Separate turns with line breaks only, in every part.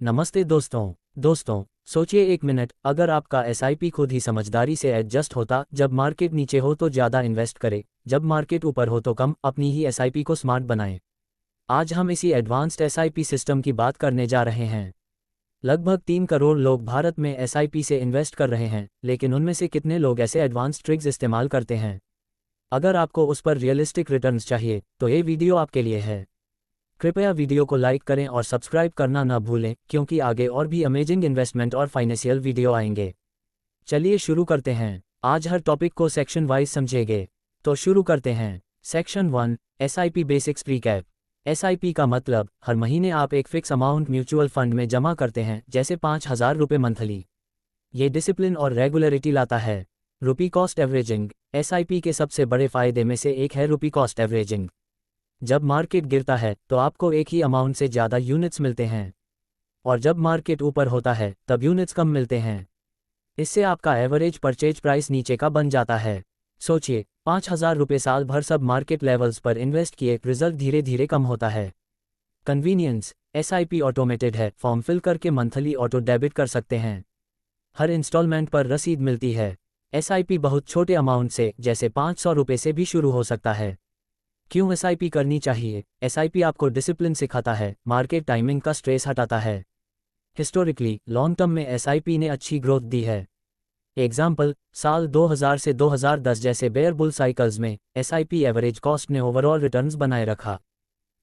नमस्ते दोस्तों सोचिए एक मिनट, अगर आपका एसआईपी खुद ही समझदारी से एडजस्ट होता, जब मार्केट नीचे हो तो ज़्यादा इन्वेस्ट करे, जब मार्केट ऊपर हो तो कम, अपनी ही एसआईपी को स्मार्ट बनाएं। आज हम इसी एडवांस्ड एसआईपी सिस्टम की बात करने जा रहे हैं। लगभग 3 करोड़ लोग भारत में एसआईपी से इन्वेस्ट कर रहे हैं, लेकिन उनमें से कितने लोग ऐसे एडवांस्ड ट्रिक्स इस्तेमाल करते हैं? अगर आपको उस पर रियलिस्टिक रिटर्न्स चाहिए तो ये वीडियो आपके लिए है। कृपया वीडियो को लाइक करें और सब्सक्राइब करना न भूलें, क्योंकि आगे और भी अमेजिंग इन्वेस्टमेंट और फाइनेंशियल वीडियो आएंगे। चलिए शुरू करते हैं। आज हर टॉपिक को सेक्शन वाइज समझेंगे, तो शुरू करते हैं। Section 1, SIP basics recap. SIP का मतलब, हर महीने आप एक फिक्स अमाउंट म्यूचुअल फंड में जमा करते हैं, जैसे 5,000 रुपये मंथली। ये डिसिप्लिन और रेगुलरिटी लाता है। रुपी कॉस्ट एवरेजिंग। एसआईपी के सबसे बड़े फायदे में से एक है रुपी कॉस्ट एवरेजिंग। जब मार्केट गिरता है तो आपको एक ही अमाउंट से ज़्यादा यूनिट्स मिलते हैं, और जब मार्केट ऊपर होता है तब यूनिट्स कम मिलते हैं। इससे आपका एवरेज परचेज प्राइस नीचे का बन जाता है। सोचिए, 5,000 रुपये साल भर सब मार्केट लेवल्स पर इन्वेस्ट किए, रिजल्ट धीरे धीरे कम होता है। कन्वीनियंस। एसआईपी ऑटोमेटेड है, फॉर्म फिल करके मंथली ऑटो डेबिट कर सकते हैं। हर इंस्टॉलमेंट पर रसीद मिलती है। एसआईपी बहुत छोटे अमाउंट से, जैसे 500 रुपये से भी शुरू हो सकता है। क्यों एसआईपी करनी चाहिए? एसआईपी आपको डिसिप्लिन सिखाता है, मार्केट टाइमिंग का स्ट्रेस हटाता है। हिस्टोरिकली लॉन्ग टर्म में एसआईपी ने अच्छी ग्रोथ दी है। एग्जाम्पल, साल 2000 से 2010 जैसे बेयर बुल साइकिल्स में एसआईपी एवरेज कॉस्ट ने ओवरऑल रिटर्न्स बनाए रखा।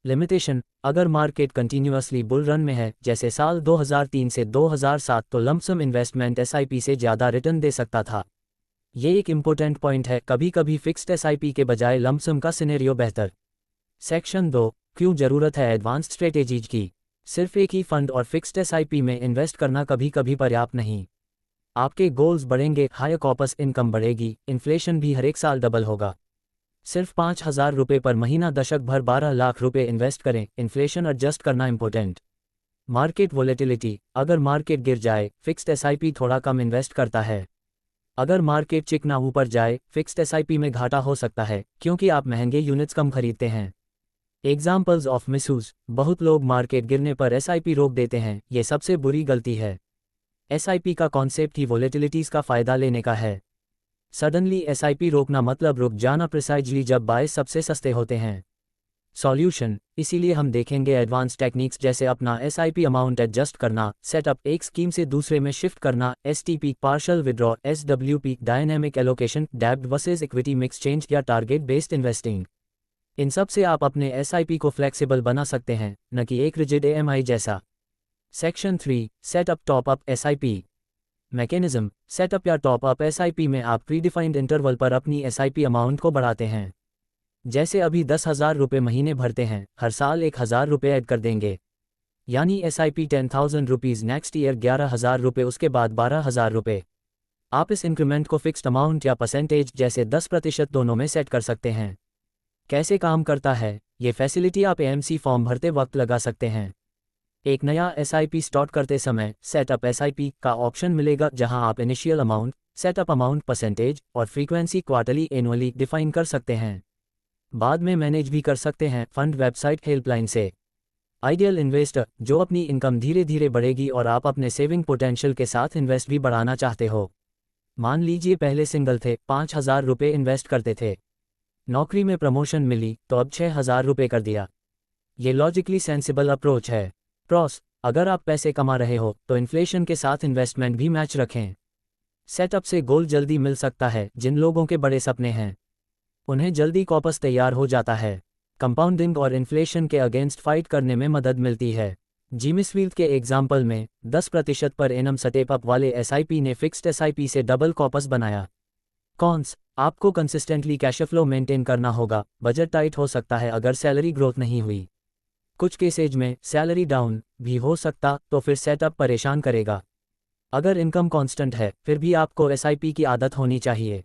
लिमिटेशन, अगर मार्केट कंटिन्यूअसली बुल रन में है, जैसे साल 2003 से 2007, तो लमसम इन्वेस्टमेंट एसआईपी से ज़्यादा रिटर्न दे सकता था। ये एक इम्पोर्टेंट पॉइंट है, कभी कभी फिक्स्ड एसआईपी के बजाय लमसम का सिनेरियो बेहतर। सेक्शन 2, क्यों ज़रूरत है एडवांस्ड स्ट्रेटेजीज की। सिर्फ एक ही फंड और फिक्स्ड एसआईपी में इन्वेस्ट करना कभी कभी पर्याप्त नहीं। आपके गोल्स बढ़ेंगे, हायर कॉर्पस इनकम बढ़ेगी, इन्फ्लेशन भी हर एक साल डबल होगा। सिर्फ 5,000 रुपये पर महीना दशक भर 12 लाख रुपये इन्वेस्ट करें, इन्फ्लेशन एडजस्ट करना इंपॉर्टेंट। मार्केट वोलेटिलिटी, अगर मार्केट गिर जाए, फिक्स्ड एसआईपी थोड़ा कम इन्वेस्ट करता है। अगर मार्केट चिकना ऊपर जाए, फिक्स्ड एसआईपी में घाटा हो सकता है, क्योंकि आप महंगे यूनिट्स कम खरीदते हैं। एग्जाम्पल्स ऑफ मिसयूज, बहुत लोग मार्केट गिरने पर एसआईपी रोक देते हैं, ये सबसे बुरी गलती है। एसआईपी का कॉन्सेप्ट ही वोलेटिलिटीज का फ़ायदा लेने का है। सडनली एसआईपी रोकना मतलब रुक जाना, प्रिसाइजली जब बायस सबसे सस्ते होते हैं। सॉल्यूशन, इसीलिए हम देखेंगे एडवांस टेक्निक्स, जैसे अपना एसआईपी अमाउंट एडजस्ट करना, सेटअप, एक स्कीम से दूसरे में शिफ्ट करना, STP, partial withdraw, SWP, dynamic allocation, डेब्ट वर्सेस इक्विटी मिक्स चेंज या टारगेट बेस्ड इन्वेस्टिंग। इन सब से आप अपने एसआईपी को फ्लेक्सिबल बना सकते हैं, न कि एक रिजिड एएमआई जैसा। Section 3, setup top up SIP mechanism. Setup या टॉप अप एसआईपी में आप प्रीडिफाइंड इंटरवल पर अपनी एसआईपी अमाउंट को बढ़ाते हैं। जैसे अभी 10,000 रुपये महीने भरते हैं, हर साल 1,000 रुपये ऐड कर देंगे, यानी एसआईपी 10,000 रुपीज़, नेक्स्ट ईयर 11,000 रुपये, उसके बाद 12,000 रुपये। आप इस इंक्रीमेंट को फिक्स्ड अमाउंट या परसेंटेज, जैसे 10% दोनों में सेट कर सकते हैं। कैसे काम करता है ये फैसिलिटी? आप एएमसी फॉर्म भरते वक्त लगा सकते हैं। एक नया एसआईपी स्टार्ट करते समय सेटअप एसआईपी का ऑप्शन मिलेगा, जहां आप initial amount, setup amount, percentage और फ्रीक्वेंसी क्वार्टरली, एनुअली डिफाइन कर सकते हैं। बाद में मैनेज भी कर सकते हैं फंड वेबसाइट हेल्पलाइन से। आइडियल इन्वेस्टर, जो अपनी इनकम धीरे धीरे बढ़ेगी और आप अपने सेविंग पोटेंशियल के साथ इन्वेस्ट भी बढ़ाना चाहते हो। मान लीजिए पहले सिंगल थे, 5,000 रुपये इन्वेस्ट करते थे, नौकरी में प्रमोशन मिली तो अब 6,000 रुपये कर दिया। ये लॉजिकली सेंसिबल अप्रोच है। प्रॉस, अगर आप पैसे कमा रहे हो तो इन्फ्लेशन के साथ इन्वेस्टमेंट भी मैच रखें। सेटअप से गोल जल्दी मिल सकता है, जिन लोगों के बड़े सपने हैं उन्हें जल्दी कॉपस तैयार हो जाता है। कंपाउंडिंग और इन्फ्लेशन के अगेंस्ट फाइट करने में मदद मिलती है। जिमिसफील्ड के एग्जाम्पल में 10% पर एनम स्टेप अप वाले एसआईपी ने फिक्स्ड एसआईपी से डबल कॉपस बनाया। कॉन्स, आपको कंसिस्टेंटली कैश फ्लो मेंटेन करना होगा, बजट टाइट हो सकता है अगर सैलरी ग्रोथ नहीं हुई। कुछ केसेज में सैलरी डाउन भी हो सकता, तो फिर सेटअप परेशान करेगा। अगर इनकम कांस्टेंट है, फिर भी आपको एसआईपी की आदत होनी चाहिए।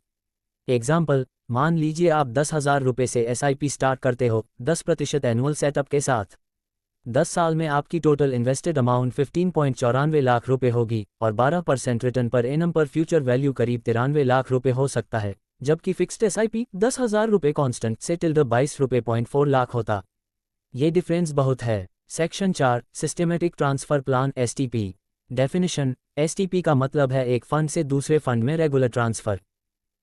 एग्जाम्पल, मान लीजिए आप 10,000 रुपये से एसआईपी स्टार्ट करते हो, 10% एनुअल सेटअप के साथ। 10 साल में आपकी टोटल इन्वेस्टेड अमाउंट 15.94 लाख रुपये होगी, और 12% रिटर्न पर एनम पर फ्यूचर वैल्यू करीब 93 लाख रुपये हो सकता है, जबकि फिक्स्ड एसआईपी 10,000 रुपये कांस्टेंट से टिल्ड 22.4 लाख होता। ये डिफरेंस बहुत है। Section 4 systematic transfer plan STP। Definition, STP का मतलब है एक फंड से दूसरे फंड में रेगुलर ट्रांसफर।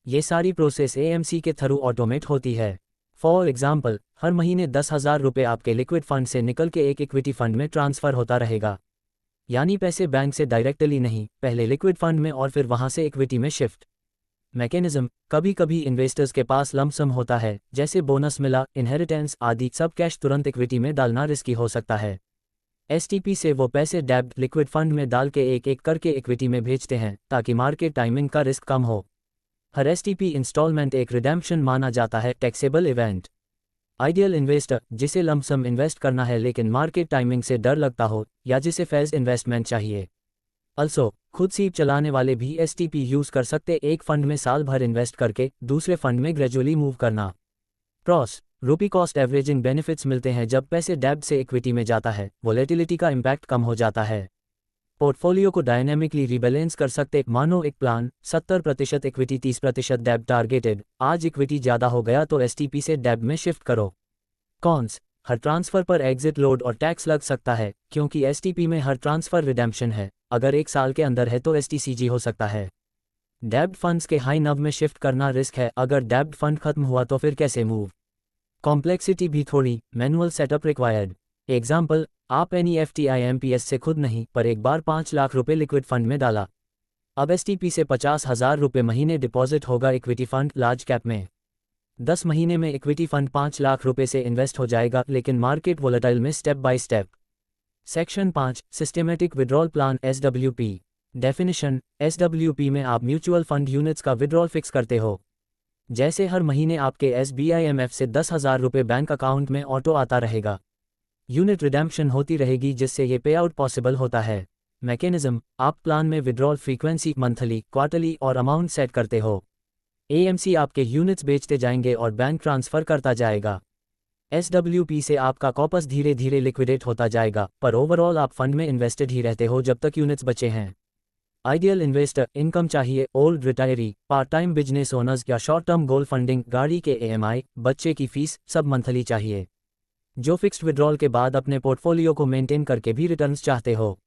ये सारी प्रोसेस AMC के थ्रू ऑटोमेट होती है। फॉर एग्जाम्पल, हर महीने 10,000 रुपये आपके लिक्विड फंड से निकल के एक इक्विटी फंड में ट्रांसफर होता रहेगा। यानी पैसे बैंक से डायरेक्टली नहीं, पहले लिक्विड फंड में और फिर वहां से इक्विटी में शिफ्ट। मैकेनिज्म, कभी कभी इन्वेस्टर्स के पास लमसम होता है, जैसे बोनस मिला, इनहेरिटेंस आदि, सब कैश तुरंत इक्विटी में डालना रिस्की हो सकता है। STP से वो पैसे डेब्ट लिक्विड फंड में डाल के एक एक करके इक्विटी में भेजते हैं ताकि मार्केट टाइमिंग का रिस्क कम हो। हर STP इंस्टॉलमेंट एक रिडेम्पशन माना जाता है, टैक्सेबल इवेंट। आइडियल इन्वेस्टर, जिसे लमसम इन्वेस्ट करना है लेकिन मार्केट टाइमिंग से डर लगता हो, या जिसे फेज इन्वेस्टमेंट चाहिए। अल्सो, खुद सीप चलाने वाले भी STP यूज कर सकते, एक फंड में साल भर इन्वेस्ट करके दूसरे फंड में ग्रेजुअली मूव करना। प्रॉस, रुपी कॉस्ट एवरेजिंग बेनिफिट्स मिलते हैं जब पैसे डेब्ट से इक्विटी में जाता है, वोलेटिलिटी का इम्पैक्ट कम हो जाता है। पोर्टफोलियो को डायनेमिकली रिबैलेंस कर सकते, मानो एक प्लान 70% इक्विटी 30% डेब्ट टारगेटेड, आज इक्विटी ज़्यादा हो गया तो STP से डेब्ट में शिफ्ट करो। कॉन्स, हर ट्रांसफर पर एग्जिट लोड और टैक्स लग सकता है, क्योंकि STP में हर ट्रांसफर रिडेम्पशन है, अगर एक साल के अंदर है तो STCG हो सकता है। डेब्ट फंड्स के हाई नव में शिफ्ट करना रिस्क है, अगर डेब्ट फंड खत्म हुआ तो फिर कैसे मूव। कॉम्प्लेक्सिटी भी थोड़ी, मैनुअल सेटअप रिक्वायर्ड। एग्जाम्पल, आप NEFT IMPS से खुद नहीं पर एक बार 5 लाख रुपए लिक्विड फंड में डाला। अब STP से 50,000 रुपये महीने डिपॉजिट होगा इक्विटी फंड लार्ज कैप में। 10 महीने में इक्विटी फंड 5 लाख रुपए से इन्वेस्ट हो जाएगा, लेकिन मार्केट वोलेटाइल में step by step. Section 5 systematic withdrawal plan SWP। Definition, SWP में आप म्यूचुअल फंड यूनिट्स का विड्रॉल फिक्स करते हो। जैसे हर महीने आपके SBIMF से 10,000 रुपये बैंक अकाउंट में ऑटो आता रहेगा। यूनिट रिडेम्पशन होती रहेगी जिससे ये पे आउट पॉसिबल होता है। मैकेनिज्म, आप प्लान में विड्रॉल फ्रीक्वेंसी मंथली, क्वार्टरली और अमाउंट सेट करते हो। AMC आपके यूनिट्स बेचते जाएंगे और बैंक ट्रांसफ़र करता जाएगा। SWP से आपका कॉपस धीरे धीरे लिक्विडेट होता जाएगा, पर ओवरऑल आप फंड में इन्वेस्टेड ही रहते हो जब तक यूनिट्स बचे हैं। आइडियल इन्वेस्टर, इनकम चाहिए, old retiree, part time business owners या शॉर्ट टर्म गोल फंडिंग, गाड़ी के EMI, बच्चे की फीस, सब मंथली चाहिए। जो फिक्स्ड विड्रॉल के बाद अपने पोर्टफोलियो को मेंटेन करके भी रिटर्न्स चाहते हो।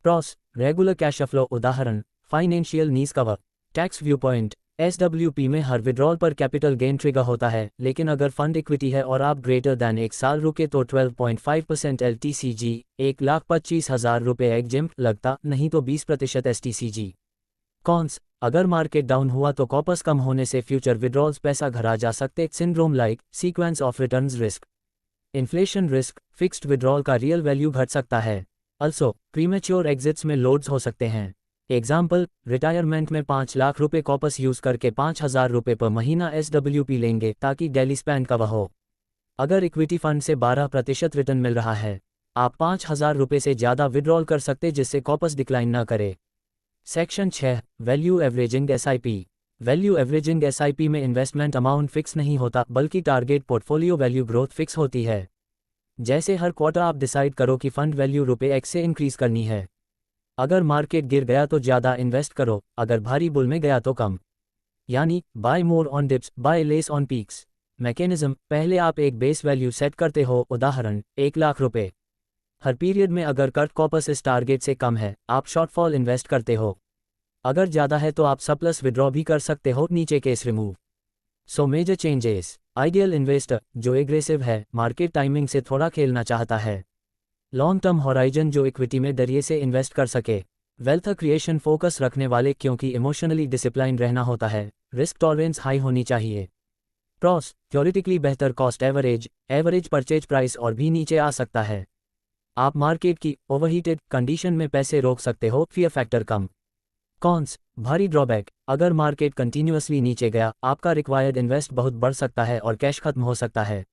प्रॉस, रेगुलर कैश फ्लो, उदाहरण financial needs cover. Tax view point, SWP में हर विड्रॉल पर कैपिटल गेन ट्रिगर होता है, लेकिन अगर फंड इक्विटी है और आप ग्रेटर दैन एक साल रुके तो 12.5% LTCG, 1,25,000 रुपये एग्जिम्प्ट लगता, नहीं तो 20% STCG। कॉन्स, अगर मार्केट डाउन हुआ तो कॉपस कम होने से फ्यूचर विड्रॉल्स पैसा घर आ जा सकते, syndrome like sequence of returns risk. Inflation risk, fixed withdrawal का रियल वैल्यू घट सकता है। अल्सो, प्रीमेच्योर एग्जिट्स में लोड्स हो सकते हैं। एग्जाम्पल, रिटायरमेंट में 5 लाख रुपए कॉपस यूज करके 5,000 रुपये पर महीना SWP लेंगे ताकि डेली स्पेंड कवर हो। अगर इक्विटी फंड से 12% रिटर्न मिल रहा है, आप 5,000 रुपये से ज़्यादा विड्रॉल कर सकते जिससे कॉपस डिक्लाइन न करे। Section 6 value averaging SIP। Value averaging SIP में इन्वेस्टमेंट अमाउंट फिक्स नहीं होता, बल्कि target portfolio value growth fix होती है। जैसे हर क्वार्टर आप डिसाइड करो कि फंड वैल्यू ₹X से इंक्रीज करनी है। अगर मार्केट गिर गया तो ज़्यादा इन्वेस्ट करो, अगर भारी बुल में गया तो कम। यानी buy more on dips, buy less on peaks. Mechanism, पहले आप एक बेस वैल्यू सेट करते हो, उदाहरण 1 लाख रुपये। हर पीरियड में अगर कट कॉपस इस टारगेट से कम है, आप शॉर्टफॉल इन्वेस्ट करते हो। अगर ज़्यादा है तो आप सरप्लस विड्रॉ भी कर सकते हो, नीचे case remove. So major changes, ideal investor जो एग्रेसिव है, मार्केट टाइमिंग से थोड़ा खेलना चाहता है। लॉन्ग टर्म होराइजन जो इक्विटी में डरिए से इन्वेस्ट कर सके। वेल्थ क्रिएशन फोकस रखने वाले क्योंकि इमोशनली डिसिप्लाइन रहना होता है, रिस्क टॉलरेंस हाई होनी चाहिए। प्रॉस, थ्योरेटिकली बेहतर cost average, average purchase price और भी नीचे आ सकता है। आप मार्केट की ओवरहीटेड कंडीशन में पैसे रोक सकते हो, फियर फैक्टर कम। कॉन्स, भारी ड्रॉबैक, अगर मार्केट कंटिन्यूअसली नीचे गया, आपका रिक्वायर्ड इन्वेस्ट बहुत बढ़ सकता है और कैश खत्म हो सकता है।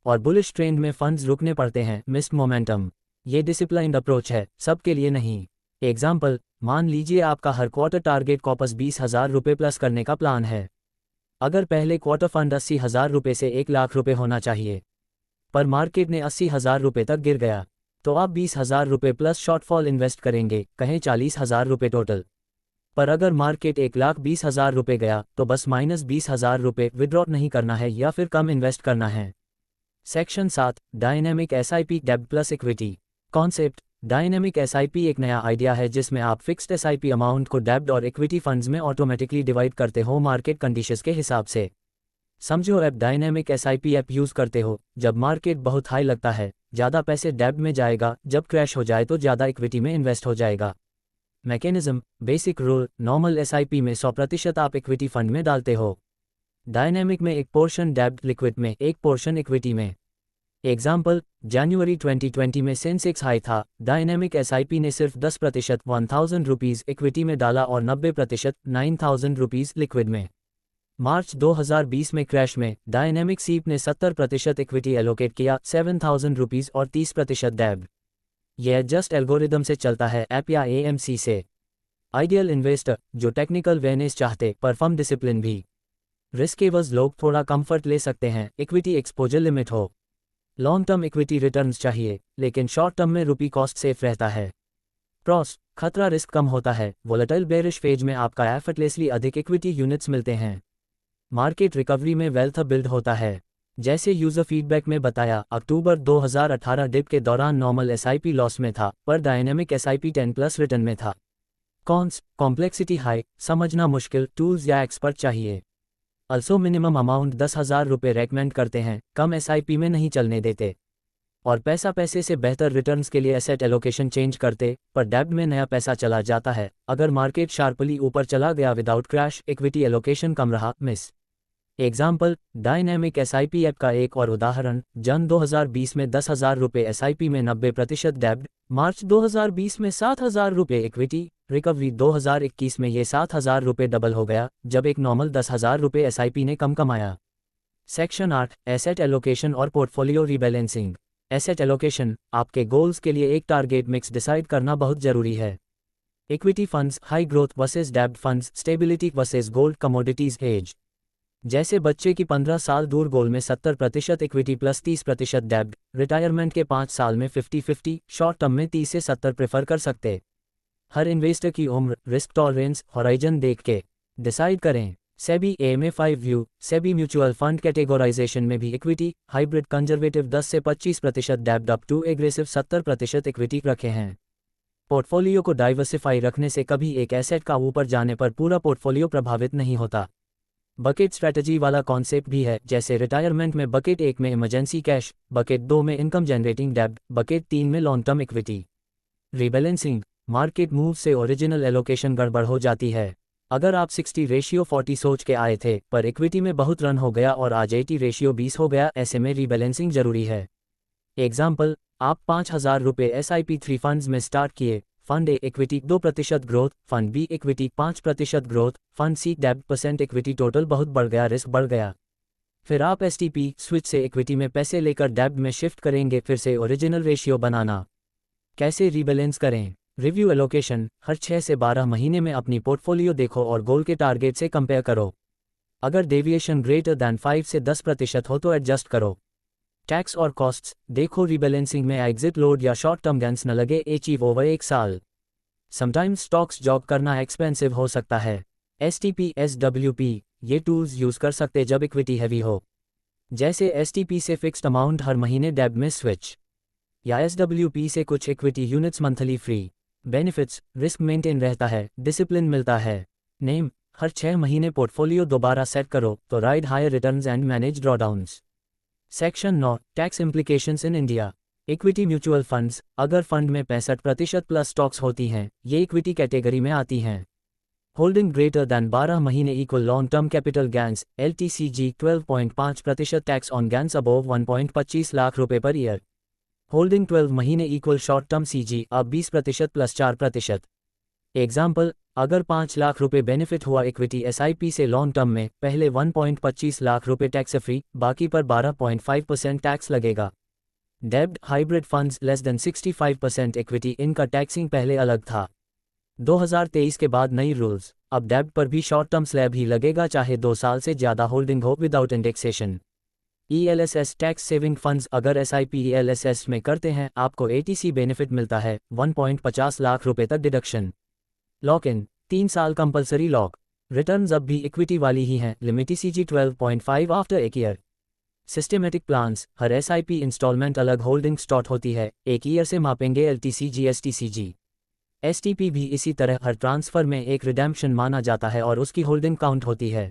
और बुलिश ट्रेंड में फंड्स रुकने पड़ते हैं, मिस्ड मोमेंटम। ये डिसिप्लाइंड अप्रोच है, सबके लिए नहीं। एग्जाम्पल, मान लीजिए आपका हर क्वार्टर टारगेट कॉपस 20,000 रुपये प्लस करने का प्लान है। अगर पहले क्वार्टर फंड 80,000 रुपये से 1 लाख रुपये होना चाहिए, पर मार्केट ने 80,000 रुपये तक गिर गया, तो आप 20,000 रुपये प्लस शॉर्टफॉल इन्वेस्ट करेंगे, कहें 40,000 रुपये टोटल। पर अगर मार्केट 1,20,000 रुपये गया तो बस -20,000 रुपये विड्रॉ नहीं करना है या फिर कम इन्वेस्ट करना है। सेक्शन 7 डायनेमिक एसआईपी डेब्ट plus equity concept. Dynamic SIP एक नया आइडिया है जिसमें आप फिक्स्ड एसआईपी अमाउंट को डेब्ट और इक्विटी फंड्स में ऑटोमेटिकली डिवाइड करते हो मार्केट कंडीशंस के हिसाब से। समझो app dynamic SIP app use करते हो जब मार्केट बहुत हाई लगता है ज़्यादा पैसे डेब्ट में जाएगा, जब क्रैश हो जाए तो ज़्यादा इक्विटी में इन्वेस्ट हो जाएगा। Mechanism basic rule normal SIP में 100% आप इक्विटी फंड में डालते हो। डायनेमिक में एक पोर्शन डेब्ट लिक्विड में, एक पोर्शन इक्विटी में। एग्जाम्पल जनवरी 2020 में सेंसेक्स हाई था, डायनेमिक एसआईपी ने सिर्फ 10% 1000 रुपीज़ इक्विटी में डाला और 90% 9000 रुपीज़ लिक्विड में। मार्च 2020 में क्रैश में डायनेमिक सीप ने 70% इक्विटी एलोकेट किया 7000 रुपीज़ और 30% डेब्ट। यह जस्ट एल्गोरिदम से चलता है ऐप या एएमसी से। आइडियल इन्वेस्टर जो टेक्निकल वेनेस चाहते पर फर्म डिसिप्लिन भी। रिस्क एवर्स लोग थोड़ा कंफर्ट ले सकते हैं, इक्विटी एक्सपोजर लिमिट हो। लॉन्ग टर्म इक्विटी रिटर्न्स चाहिए लेकिन शॉर्ट टर्म में रुपी कॉस्ट सेफ रहता है। प्रॉस खतरा रिस्क कम होता है, वोलेटाइल बेरिश फेज में आपका एफर्टलेसली अधिक इक्विटी यूनिट्स मिलते हैं। मार्केट रिकवरी में वेल्थ बिल्ड होता है। जैसे यूजर फीडबैक में बताया, अक्टूबर 2018 डिप के दौरान नॉर्मल एसआईपी लॉस में था पर डायनेमिक एसआईपी 10+ रिटर्न में था। कॉन्स कॉम्प्लेक्सिटी हाई, समझना मुश्किल, टूल्स या एक्सपर्ट चाहिए। अल्सो मिनिमम अमाउंट 10,000 रुपये रेकमेंड करते हैं, कम एसआईपी में नहीं चलने देते। और पैसे से बेहतर रिटर्न्स के लिए एसेट एलोकेशन चेंज करते, पर डेब्ट में नया पैसा चला जाता है। अगर मार्केट शार्पली ऊपर चला गया विदाउट क्रैश, इक्विटी एलोकेशन कम रहा, miss. Example dynamic SIP app का एक और उदाहरण, जन 2020 में 10,000 रुपये एसआईपी में 90% डेब्ट, मार्च 2020 में 7,000 रुपये इक्विटी, रिकवरी 2021 में ये 7,000 रुपये डबल हो गया जब एक नॉर्मल 10,000 रुपये एसआईपी ने कम कमाया। सेक्शन 8 एसेट एलोकेशन और पोर्टफोलियो रीबैलेंसिंग। एसेट एलोकेशन आपके गोल्स के लिए एक टारगेट मिक्स डिसाइड करना बहुत जरूरी है। Equity funds high growth versus डेब्ट funds, stability versus gold commodities hedge. जैसे बच्चे की 15 साल दूर गोल में 70% इक्विटी प्लस 30% डेब्ट, रिटायरमेंट के 5 साल में 50-50, शॉर्ट टर्म में 30 से 70 प्रेफर कर सकते। हर इन्वेस्टर की उम्र, रिस्क टॉलरेंस, हॉराइजन देख के डिसाइड करें। SEBI AMA5 view, SEBI mutual fund categorisation में भी इक्विटी, हाइब्रिड कंजर्वेटिव 10 से 25% डेब्ट अप टू एग्रेसिव 70% इक्विटी रखे हैं। पोर्टफोलियो को डाइवर्सिफाई रखने से कभी एक एसेट का ऊपर जाने पर पूरा पोर्टफोलियो प्रभावित नहीं होता। बकेट स्ट्रैटेजी वाला कॉन्सेप्ट भी है, जैसे रिटायरमेंट में बकेट 1 में इमरजेंसी कैश, बकेट 2 में इनकम जनरेटिंग डेब्ट, बकेट 3 में long term equity. Rebalancing market move से ओरिजिनल एलोकेशन गड़बड़ हो जाती है। अगर आप 60:40 सोच के आए थे पर इक्विटी में बहुत रन हो गया और आज 80:20 हो गया, ऐसे में रीबैलेंसिंग जरूरी है। एग्जाम्पल आप 5,000 रुपये SIP 3 फंड्स में स्टार्ट किए, fund A equity 2% growth, fund B equity 5% growth, fund C डेब्ट % इक्विटी, टोटल बहुत बढ़ गया, रिस्क बढ़ गया। फिर आप STP स्विच से इक्विटी में पैसे लेकर डेब्ट में शिफ्ट करेंगे, फिर से ओरिजिनल रेशियो बनाना। कैसे रीबैलेंस करें? रिव्यू एलोकेशन हर 6 से 12 महीने में अपनी पोर्टफोलियो देखो और गोल के टारगेट से कंपेयर करो। अगर डेविएशन ग्रेटर दैन 5 से 10% हो तो एडजस्ट करो। टैक्स और कॉस्ट्स देखो, रीबैलेंसिंग में एग्जिट लोड या शॉर्ट टर्म गेन्स न लगे अचीव ओवर 1 साल। समटाइम्स स्टॉक्स जॉब करना एक्सपेंसिव हो सकता है। STP SWP ये टूल्स यूज़ कर सकते जब इक्विटी हैवी हो, जैसे STP से फिक्स्ड अमाउंट हर महीने डेब्ट में स्विच, या SWP से कुछ equity units monthly free. Benefits risk maintain रहता है, डिसिप्लिन मिलता है। नेम हर 6 महीने पोर्टफोलियो दोबारा सेट करो तो ride higher returns and manage drawdowns. Section 9 tax implications in India. Equity mutual funds अगर फंड में 65% प्लस स्टॉक्स होती हैं, ये इक्विटी कैटेगरी में आती हैं। होल्डिंग ग्रेटर दैन 12 महीने equal long term capital gains LTCG 12.5% tax on gains above 1.25 lakh रुपये पर ईयर। होल्डिंग 12 महीने इक्वल शॉर्ट टर्म CG अब 20% प्लस 4%। एग्जाम्पल अगर 5 लाख रुपये बेनिफिट हुआ इक्विटी SIP से लॉन्ग टर्म में, पहले 1.25 लाख रुपये टैक्स फ्री, बाकी पर 12.5% टैक्स लगेगा। डेब्ट hybrid funds less than 65% equity, इनका टैक्सिंग पहले अलग था। 2023 के बाद नई रूल्स, अब डेब्ट पर भी शॉर्ट टर्म स्लैब ही लगेगा चाहे 2 साल से ज़्यादा होल्डिंग हो without indexation. ELSS tax saving funds अगर SIP ELSS में करते हैं आपको ATC बेनिफिट मिलता है 1.50 लाख रुपये तक डिडक्शन। लॉक इन 3 साल कंपलसरी लॉक, रिटर्न्स अब भी इक्विटी वाली ही हैं, limit CG 12.5 after 1 year. Systematic plans, हर एसआईपी इंस्टॉलमेंट अलग होल्डिंग स्टार्ट होती है, एक ईयर से मापेंगे एलटीसीजी एसटीसीजी। एसटीपी भी इसी तरह हर ट्रांसफ़र में एक रिडेम्पशन माना जाता है और उसकी होल्डिंग काउंट होती है।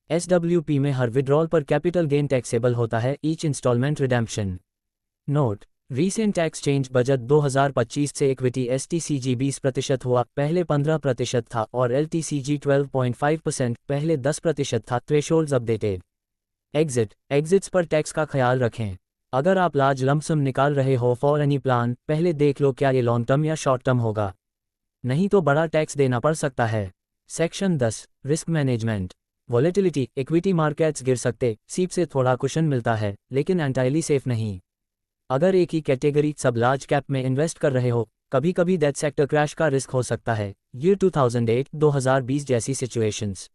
एसडब्ल्यूपी में हर विड्रॉल पर कैपिटल गेन टैक्सेबल होता है, each instalment redemption. Note: recent exchange budget 2025 से इक्विटी एसटीसीजी 20% हुआ, पहले 15% था, और एलटीसीजी 12.5%, पहले 10% था। Thresholds updated. एग्जिट्स पर टैक्स का ख्याल रखें। अगर आप लार्ज लंपसम निकाल रहे हो फॉर एनी प्लान, पहले देख लो क्या ये लॉन्ग टर्म या शॉर्ट टर्म होगा, नहीं तो बड़ा टैक्स देना पड़ सकता है। Section 10, risk management. Volatility, equity markets गिर सकते, सीप से थोड़ा कुशन मिलता है, लेकिन एंटायरली सेफ नहीं। अगर एक ही कैटेगरी सब लार्ज कैप में इन्वेस्ट कर रहे हो, कभी कभी दैट सेक्टर क्रैश का रिस्क हो सकता है। ईयर 2008-2020 जैसी सिचुएशंस।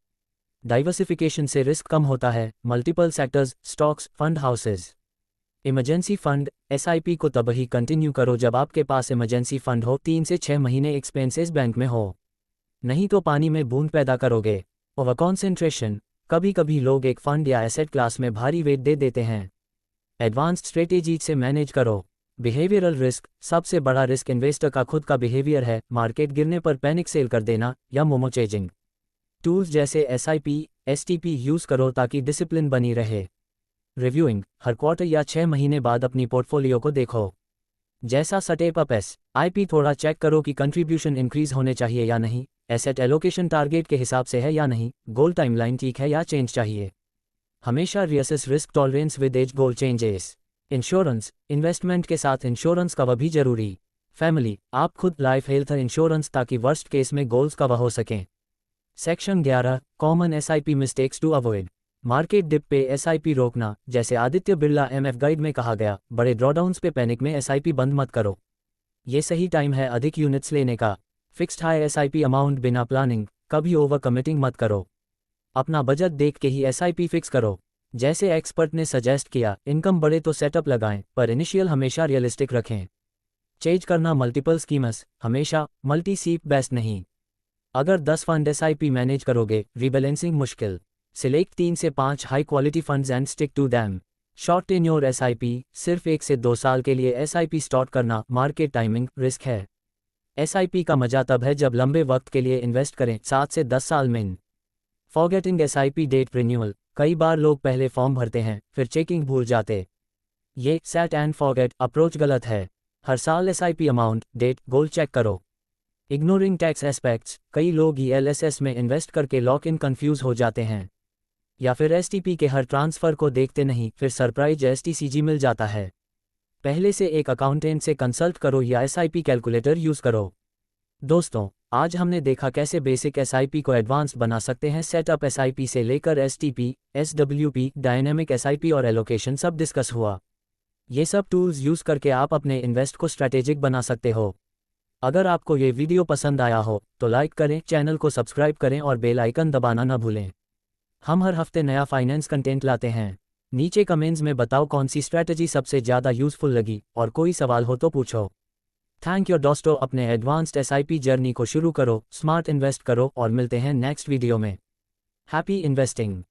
डाइवर्सिफिकेशन से रिस्क कम होता है, multiple sectors, stocks, fund houses. Emergency fund, SIP को तब ही कंटिन्यू करो जब आपके पास इमरजेंसी फंड हो, 3 से 6 महीने एक्सपेंसेस बैंक में हो, नहीं तो पानी में बूंद पैदा करोगे। ओवर कॉन्सेंट्रेशन, कभी कभी लोग एक फंड या एसेट क्लास में भारी वेट दे देते हैं। एडवांस्ड स्ट्रेटेजी से मैनेज करो। बिहेवियरल रिस्क, सबसे बड़ा रिस्क इन्वेस्टर का खुद का बिहेवियर है, मार्केट गिरने पर पैनिक सेल कर देना या मोमो चेजिंग। टूल्स जैसे एसआईपी, एसटीपी यूज़ करो ताकि डिसिप्लिन बनी रहे। रिव्यूइंग, हर क्वार्टर या 6 महीने बाद अपनी पोर्टफोलियो को देखो। जैसा स्टेप अप एसआईपी, थोड़ा चेक करो कि कंट्रीब्यूशन इंक्रीज होने चाहिए या नहीं, एसेट एलोकेशन टारगेट के हिसाब से है या नहीं, गोल टाइमलाइन ठीक है या चेंज चाहिए। हमेशा reassess risk tolerance with age goal changes. Insurance, investment के साथ इंश्योरेंस कवर भी जरूरी। फैमिली, आप खुद लाइफ हेल्थ इंश्योरेंस ताकि वर्स्ट केस में गोल्स कवर हो सकें। Section 11, common SIP mistakes to avoid. Market dip पे एसआईपी रोकना, जैसे आदित्य बिरला एमएफ गाइड में कहा गया, बड़े ड्रॉडाउन्स पे पैनिक में एसआईपी बंद मत करो। ये सही टाइम है अधिक यूनिट्स लेने का। फिक्स्ड हाई एसआईपी अमाउंट बिना प्लानिंग, कभी ओवर कमिटिंग मत करो। अपना बजट देख के ही एसआईपी फिक्स करो। जैसे एक्सपर्ट ने सजेस्ट किया, इनकम बढ़े तो सेटअप लगाएं, पर इनिशियल हमेशा रियलिस्टिक रखें। चेंज करना मल्टीपल स्कीम्स, हमेशा मल्टी सीप बेस्ट नहीं। अगर 10 फंड एसआईपी मैनेज करोगे, रीबैलेंसिंग मुश्किल। सिलेक्ट 3 से 5 high quality funds and stick to them. Short tenure SIP, सिर्फ 1 से 2 साल के लिए एसआईपी स्टार्ट करना, मार्केट टाइमिंग रिस्क है। एसआईपी का मजा तब है जब लंबे वक्त के लिए इन्वेस्ट करें, 7 से 10 साल में। फॉरगेटिंग एसआईपी डेट रिन्यूअल, कई बार लोग पहले फॉर्म भरते हैं फिर चेकिंग भूल जाते। ये सेट एंड फॉरगेट अप्रोच गलत है। हर साल एसआईपी अमाउंट, डेट, गोल चेक करो। इग्नोरिंग टैक्स एस्पेक्ट्स, कई लोग ईएलएसएस में इन्वेस्ट करके लॉक इन कंफ्यूज हो जाते हैं, या फिर एसटीपी के हर ट्रांसफ़र को देखते नहीं, फिर सरप्राइज एसटीसीजी मिल जाता है। पहले से एक अकाउंटेंट से कंसल्ट करो या एसआईपी कैलकुलेटर यूज़ करो। दोस्तों, आज हमने देखा कैसे बेसिक एसआईपी को एडवांस बना सकते हैं। सेटअप एसआईपी से लेकर एसटीपी, एसडब्ल्यूपी, डायनेमिक एसआईपी और एलोकेशन सब डिस्कस हुआ। ये सब टूल्स यूज़ करके आप अपने इन्वेस्ट को स्ट्रैटेजिक बना सकते हो। अगर आपको ये वीडियो पसंद आया हो तो लाइक करें, चैनल को सब्सक्राइब करें और बेल आइकन दबाना न भूलें। हम हर हफ्ते नया फाइनेंस कंटेंट लाते हैं। नीचे कमेंट्स में बताओ कौन सी स्ट्रैटेजी सबसे ज़्यादा यूज़फुल लगी, और कोई सवाल हो तो पूछो। थैंक यू दोस्तों, अपने एडवांस्ड एसआईपी जर्नी को शुरू करो, स्मार्ट इन्वेस्ट करो और मिलते हैं नेक्स्ट वीडियो में। Happy investing.